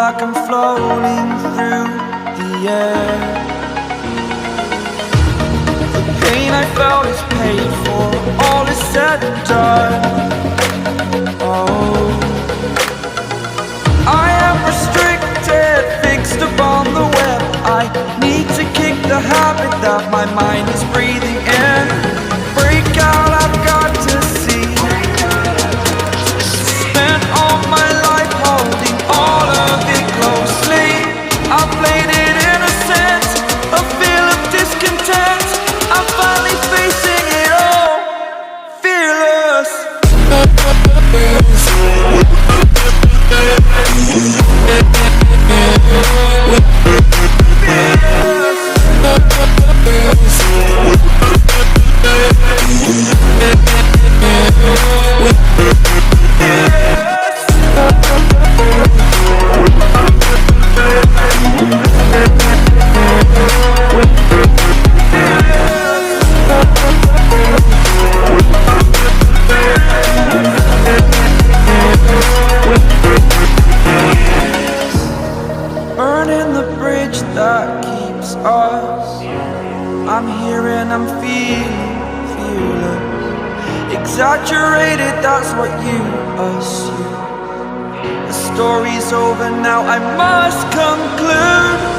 like I'm floating through the air. The pain I felt is paid for, all is said and done. Oh, I am restricted, fixed upon the web. I need to kick the habit that my mind is breathing in. Break out, I've got to see. Spent all my life holding all of it closely. I played it innocent, a feel of discontent. I'm finally facing it all, fearless. Burning the bridge that keeps us. I'm here and I'm feeling fearless. Exaggerated, that's what you assume. The story's over now, I must conclude.